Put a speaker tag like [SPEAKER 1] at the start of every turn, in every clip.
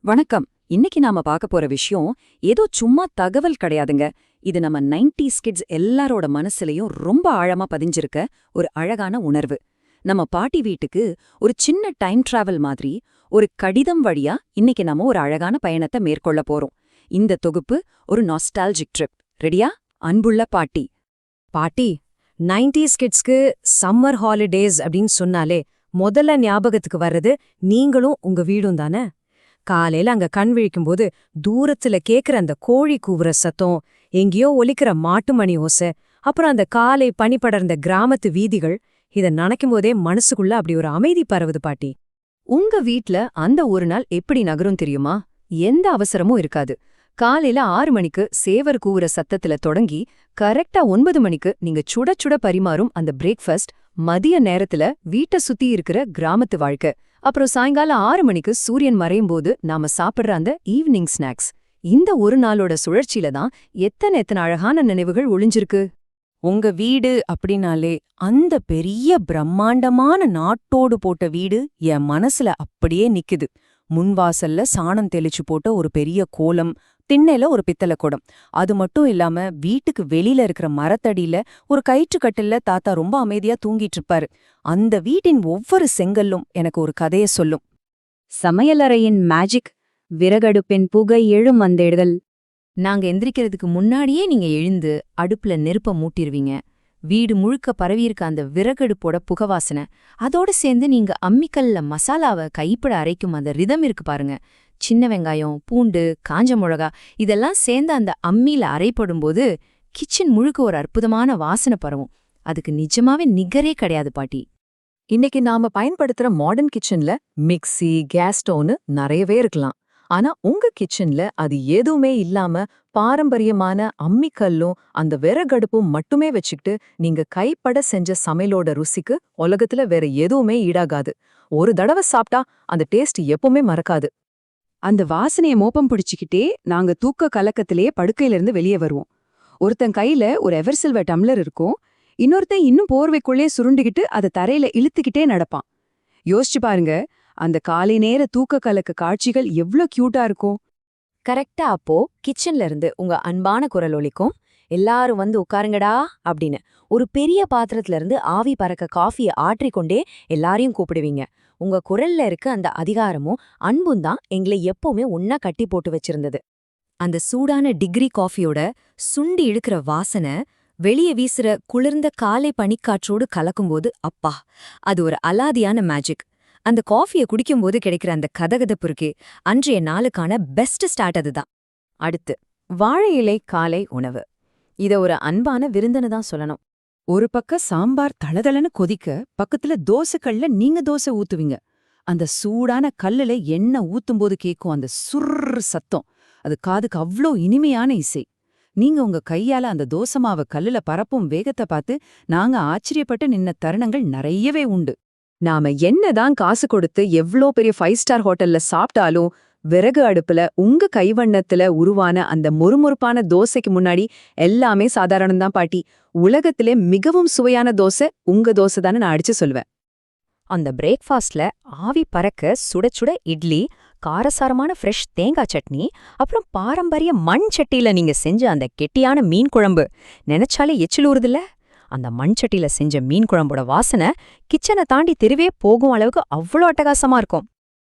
[SPEAKER 1] வணக்கம். இன்னைக்கு நாம பார்க்க போற விஷயம் ஏதோ சும்மா தகவல் கிடையாதுங்க. இது நம்ம 90s கிட்ஸ் எல்லாரோட மனசுலயும் ரொம்ப ஆழமா பதிஞ்சிருக்க ஒரு அழகான உணர்வு. நம்ம பாட்டி வீட்டுக்கு ஒரு சின்ன டைம் டிராவல் மாதிரி ஒரு கடிதம் வழியா இன்னைக்கு நாம ஒரு அழகான பயணத்தை மேற்கொள்ள போறோம். இந்த தொகுப்பு ஒரு நாஸ்டால்ஜிக் ட்ரிப். ரெடியா? அன்புள்ள பாட்டி.
[SPEAKER 2] பாட்டி, 90s கிட்ஸ்க்கு சம்மர் ஹாலிடேஸ் அப்படின்னு சொன்னாலே முதல்ல ஞாபகத்துக்கு வர்றது நீங்களும் உங்க வீடும் தானே? காலையில அங்க கண் விழிக்கும்போது தூரத்துல கேக்குற அந்த கோழி கூவுற சத்தம், எங்கேயோ ஒலிக்கிற மாட்டு மணி ஓசை, அப்புறம் அந்த காலை பனி படர்ந்த கிராமத்து வீதிகள், இத நினைக்கும் போதே மனசுக்குள்ள அப்படி ஒரு அமைதி பரவுது பாட்டி.
[SPEAKER 1] உங்க வீட்ல அந்த ஒரு நாள் எப்படி நகரும் தெரியுமா? எந்த அவசரமும் இருக்காது. காலையில 6 மணிக்கு சேவர் கூவுற சத்தத்துல தொடங்கி கரெக்டா 9 மணிக்கு நீங்க சுட சுட பரிமாறும் அந்த பிரேக்ஃபாஸ்ட், மதிய நேரத்துல வீட்டை சுத்தி இருக்கிற கிராமத்து வாழ்க்கை, அப்புறம் சாயங்காலம் 6 மணிக்கு சூரியன் மறையும் போது நாம சாப்பிடுற அந்த ஈவினிங் ஸ்நாக்ஸ். இந்த ஒரு நாளோட சுழற்சியில தான் எத்தனை அழகான நினைவுகள் ஒளிஞ்சிருக்கு.
[SPEAKER 2] உங்க வீடு அப்படின்னாலே அந்த பெரிய பிரம்மாண்டமான நாட்டோடு போட்ட வீடு என் மனசுல அப்படியே நிக்குது. முன்வாசல்ல சாணம் தெளிச்சு போட்ட ஒரு பெரிய கோலம், திண்ணையில ஒரு பித்தளை குடம். அது மட்டும் இல்லாம வீட்டுக்கு வெளியில இருக்கிற மரத்தடியில ஒரு கயிற்று கட்டில்ல தாத்தா ரொம்ப அமைதியா தூங்கிட்டு இருப்பாரு. அந்த வீட்டின் ஒவ்வொரு செங்கல்லும் எனக்கு ஒரு கதைய சொல்லும்.
[SPEAKER 1] சமையலறையின் மேஜிக், விறகடுப்பின் புகை எழும் அந்த இடங்கள்.
[SPEAKER 3] நாங்க எந்திரிக்கிறதுக்கு முன்னாடியே நீங்க எழுந்து அடுப்புல நெருப்ப மூட்டிருவீங்க. வீடு முழுக்க பரவியிருக்க அந்த விறகடுப்போட புகவாசனை, அதோட சேர்ந்து நீங்க அம்மிக்கல்ல மசாலாவை கைப்பட அரைக்கும் அந்த ரிதம் இருக்கு பாருங்க. சின்ன வெங்காயம், பூண்டு, காஞ்ச மிளகா இதெல்லாம் சேர்ந்து அந்த அம்மியில அரைப்படும்போது கிச்சன் முழுக்க ஒரு அற்புதமான வாசனை பரவும். அதுக்கு நிஜமாவே நிகரே கிடையாது பாட்டி.
[SPEAKER 1] இன்னைக்கு நாம பயன்படுத்துற மாடர்ன் கிச்சன்ல மிக்ஸி, கேஸ் ஸ்டவ்னு நிறையவே இருக்கலாம். ஆனா உங்க கிச்சன்ல அது எதுவுமே இல்லாம பாரம்பரியமான அம்மிக்கல்லும் அந்த விறகடுப்பும் மட்டுமே வச்சுக்கிட்டு நீங்க கைப்பட செஞ்ச சமையலோட ருசிக்கு உலகத்துல வேற எதுவுமே ஈடாகாது. ஒரு தடவை சாப்பிட்டா அந்த டேஸ்ட் எப்பவுமே மறக்காது. அந்த வாசனைய மோப்பம் பிடிச்சுக்கிட்டே நாங்க தூக்க கலக்கத்திலேயே படுக்கையிலிருந்து வெளியே வருவோம். ஒருத்தன் கையில ஒரு எவர்சில்வர் டம்ளர் இருக்கும், இன்னொருத்தன் இன்னும் போர்வைக்குள்ளே சுருண்டுகிட்டு அதை தரையில இழுத்துக்கிட்டே நடப்பான். யோசிச்சு பாருங்க, அந்த காலை நேர தூக்க கலக்க காட்சிகள் எவ்ளோ கியூட்டா இருக்கும்.
[SPEAKER 3] கரெக்டா அப்போ கிச்சன்ல இருந்து உங்க அன்பான குரல் ஒலிக்கும், எல்லாரும் வந்து உட்காருங்கடா அப்படின்னு. ஒரு பெரிய பாத்திரத்துல இருந்து ஆவி பறக்க காஃபியை ஆற்றிக்கொண்டே எல்லாரையும் கூப்பிடுவீங்க. உங்க குரல்ல இருக்க அந்த அதிகாரமும் அன்பும் தான் எங்களை எப்பவுமே ஒன்னா கட்டி போட்டு வச்சிருந்தது. அந்த சூடான டிகிரி காஃபியோட சுண்டி இழுக்கிற வாசனை, வெளியே வீசுற குளிர்ந்த காலை பனிக்காற்றோடு கலக்கும்போது அப்பா, அது ஒரு அலாதியான மேஜிக். அந்த காஃபியை குடிக்கும்போது கிடைக்கிற அந்த கதகதப்பு இருக்கே, அன்றைய நாளுக்கான பெஸ்ட் ஸ்டார்ட் அதுதான். அடுத்து வாழை இலை காலை உணவு. இத ஒரு அன்பான விருந்துன்னு தான் சொல்லணும்.
[SPEAKER 1] ஒரு பக்கம் சாம்பார் தளதளன்னு கொதிக்க, பக்கத்துல தோசைக்கல்ல நீங்க தோசை ஊத்துவீங்க. அந்த சூடான கல்லுல எண்ணெய் ஊத்தும்போது கேட்கும் அந்த சுர்ர் சத்தம், அது காதுக்கு அவ்ளோ இனிமையான இசை. நீங்க உங்க கையால அந்த தோசை மாவை கல்லுல பரப்பும் வேகத்தை பார்த்து நாங்க ஆச்சரியப்பட்டு நின்ன தருணங்கள் நிறையவே உண்டு. நாம என்னதான் காசு கொடுத்து எவ்ளோ பெரிய 5 ஸ்டார் ஹோட்டல்ல சாப்பிட்டாலும் விறகு அடுப்புல உங்க கைவண்ணத்துல உருவான அந்த மொறுமொறுப்பான தோசைக்கு முன்னாடி எல்லாமே சாதாரணம்தான் பாட்டி. உலகத்திலே மிகவும் சுவையான தோசை உங்க தோசை தானே நான் அடிச்சு சொல்வேன்.
[SPEAKER 3] அந்த பிரேக்ஃபாஸ்ட்ல ஆவி பறக்க சுட சுட இட்லி, காரசாரமான ஃப்ரெஷ் தேங்காய் சட்னி, அப்புறம் பாரம்பரிய மண் சட்டியில நீங்க செஞ்ச அந்த கெட்டியான மீன் குழம்பு நினைச்சாலே எச்சிலூறுதுல்ல. அந்த மண் சட்டியில செஞ்ச மீன் குழம்போட வாசனை கிச்சனை தாண்டி தெருவே போகும் அளவுக்கு அவ்வளோ அட்டகாசமா இருக்கும்.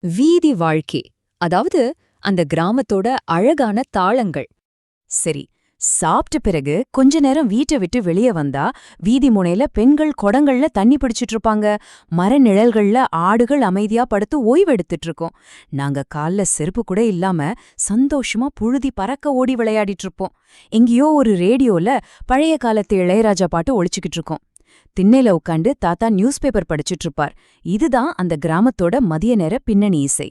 [SPEAKER 3] வீதி வாழ்க்கை, அதாவது அந்த கிராமத்தோட அழகான தாளங்கள். சரி, சாப்பிட்ட பிறகு கொஞ்ச நேரம் வீட்டை விட்டு வெளியே வந்தா வீதி முனையில பெண்கள் குடங்கள்ல தண்ணி பிடிச்சிட்டு இருப்பாங்க. மர நிழல்கள்ல ஆடுகள் அமைதியா படுத்து ஓய்வெடுத்துட்டு இருக்கோம். நாங்க கால்ல செருப்பு கூட இல்லாம சந்தோஷமா புழுதி பறக்க ஓடி விளையாடிட்டு இருப்போம். எங்கேயோ ஒரு ரேடியோல பழைய காலத்து இளையராஜா பாட்டு ஒழிச்சுக்கிட்டு இருக்கோம். திண்ணையில உட்காந்து தாத்தா நியூஸ் பேப்பர் படிச்சுட்டு இருப்பார். இதுதான் அந்த கிராமத்தோட மதிய நேர பின்னணி இசை.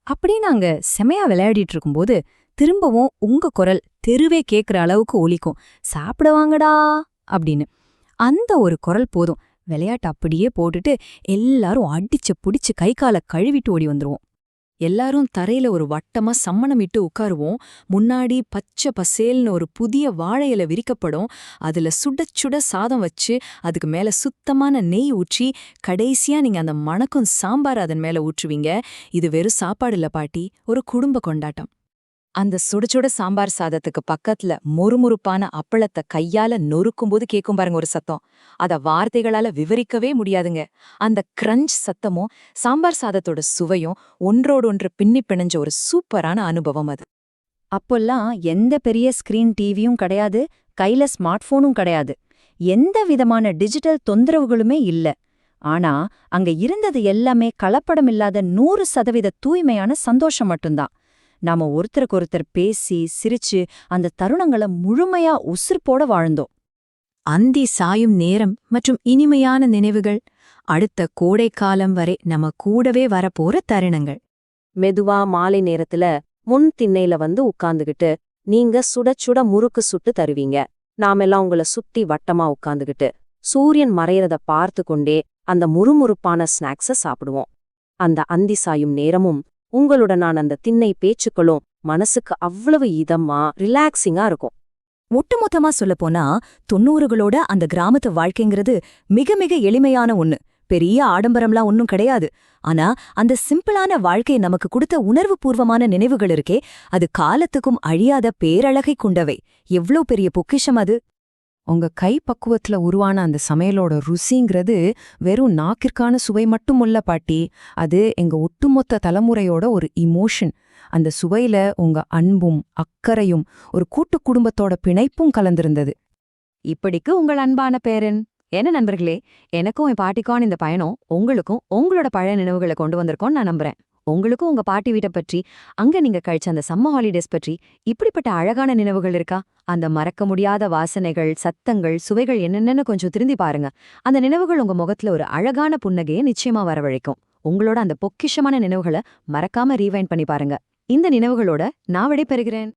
[SPEAKER 3] அப்படி நாங்க செமையா விளையாடிட்டு இருக்கும்போது திரும்பவும் உங்க குரல் தெருவே கேக்குற அளவுக்கு ஒலிக்கும், சாப்பிடுவாங்கடா அப்படின்னு. அந்த ஒரு குரல் போதும், விளையாட்டு அப்படியே போட்டுட்டு எல்லாரும் அடிச்சு புடிச்சு கை காலை கழுவிட்டு ஓடி வந்துருவோம்.
[SPEAKER 2] எல்லாரும் தரையில ஒரு வட்டமா சம்மணமிட்டு உட்காருவோம். முன்னாடி பச்சை பசேல்னு ஒரு புதிய வாழை இலை விரிக்கப்படும். அதுல சுட சுட சாதம் வச்சு அதுக்கு மேல சுத்தமான நெய் ஊற்றி கடைசியா நீங்க அந்த மணக்கும் சாம்பார் அதன் மேல ஊற்றுவீங்க. இது வெறும் சாப்பாடு இல்ல பாட்டி, ஒரு குடும்ப கொண்டாட்டம்.
[SPEAKER 3] அந்த சுடச்சுட சாம்பார் சாதத்துக்கு பக்கத்துல மொறுமொறுப்பான அப்பளத்தை கையால நொறுக்கும்போது கேக்கும் பாருங்க ஒரு சத்தம். அத வார்த்தைகளால விவரிக்கவே முடியாதுங்க. அந்த கிரஞ்ச் சத்தமும் சாம்பார் சாதத்தோட சுவையும் ஒன்றோடொன்று பின்னி பிணைஞ்ச ஒரு சூப்பரான அனுபவம் அது.
[SPEAKER 4] அப்போல்லாம் எந்த பெரிய ஸ்கிரீன் டிவியும் கிடையாது, கையில ஸ்மார்ட் போனும் கிடையாது. எந்த விதமான டிஜிட்டல் தொந்தரவுகளுமே இல்ல. ஆனா அங்க இருந்தது எல்லாமே கலப்படமில்லாத 100% தூய்மையான சந்தோஷம் மட்டும்தான். நாம ஒருத்தருக்கொருத்தர் பேசி சிரிச்சு அந்த தருணங்களை முழுமையா உசிர்ப்போட வாழ்ந்தோம்.
[SPEAKER 3] அந்தி சாயும் நேரம் மற்றும் இனிமையான நினைவுகள் அடுத்த கோடைக்காலம் வரை நம்ம கூடவே வரப்போற தருணங்கள்.
[SPEAKER 4] மெதுவா மாலை நேரத்துல முன் திண்ணையில வந்து உட்கார்ந்துகிட்டு நீங்க சுட சுட முறுக்கு சுட்டு தருவீங்க. நாமெல்லாம் உங்களை சுத்தி வட்டமா உட்கார்ந்துகிட்டு சூரியன் மறையறத பார்த்து கொண்டே அந்த முறுமுறுப்பான ஸ்நாக்ஸ சாப்பிடுவோம். அந்த அந்தி சாயும் நேரமும் உங்களுடனான அந்த திண்ணை பேச்சுக்களும் மனசுக்கு அவ்வளவு இதமா ரிலாக்ஸிங்கா இருக்கும்.
[SPEAKER 2] ஒட்டுமொத்தமா சொல்லப்போனா 90களோட அந்த கிராமத்து வாழ்க்கைங்கிறது மிக மிக எளிமையான ஒண்ணு. பெரிய ஆடம்பரம்லாம் ஒன்னும் கிடையாது. ஆனா அந்த சிம்பிளான வாழ்க்கை நமக்கு கொடுத்த உணர்வுபூர்வமான நினைவுகள் இருக்கே, அது காலத்துக்கும் அழியாத பேரழகை கொண்டவை. எவ்ளோ பெரிய பொக்கிஷம் அது.
[SPEAKER 1] உங்க கை பக்குவத்துல உருவான அந்த சமையலோட ருசிங்கிறது வெறும் நாக்கிற்கான சுவை மட்டும் இல்ல பாட்டி, அது எங்க ஒட்டுமொத்த தலைமுறையோட ஒரு இமோஷன். அந்த சுவையில உங்க அன்பும் அக்கறையும் ஒரு கூட்டு குடும்பத்தோட பிணைப்பும் கலந்திருந்தது.
[SPEAKER 3] இப்படிக்கு உங்கள் அன்பான பேரன். என்ன நண்பர்களே, எனக்கும் என் பாட்டிக்கான இந்த பயணம் உங்களுக்கும் உங்களோட பழைய நினைவுகளை கொண்டு வந்திருக்கோன்னு நான் நம்புறேன். உங்களுக்கும் உங்க பாட்டி வீட்டை பற்றி, அங்க நீங்க கழிச்ச அந்த சம்மர் ஹாலிடேஸ் பற்றி இப்படிப்பட்ட அழகான நினைவுகள் இருக்கா? அந்த மறக்க முடியாத வாசனைகள், சத்தங்கள், சுவைகள் என்னென்னு கொஞ்சம் திரும்பி பாருங்க. அந்த நினைவுகள் உங்க முகத்துல ஒரு அழகான புன்னகையை நிச்சயமா வரவழைக்கும். உங்களோட அந்த பொக்கிஷமான நினைவுகளை மறக்காம ரீவைண்ட் பண்ணி பாருங்க. இந்த நினைவுகளோட நான் விடைபெறுகிறேன்.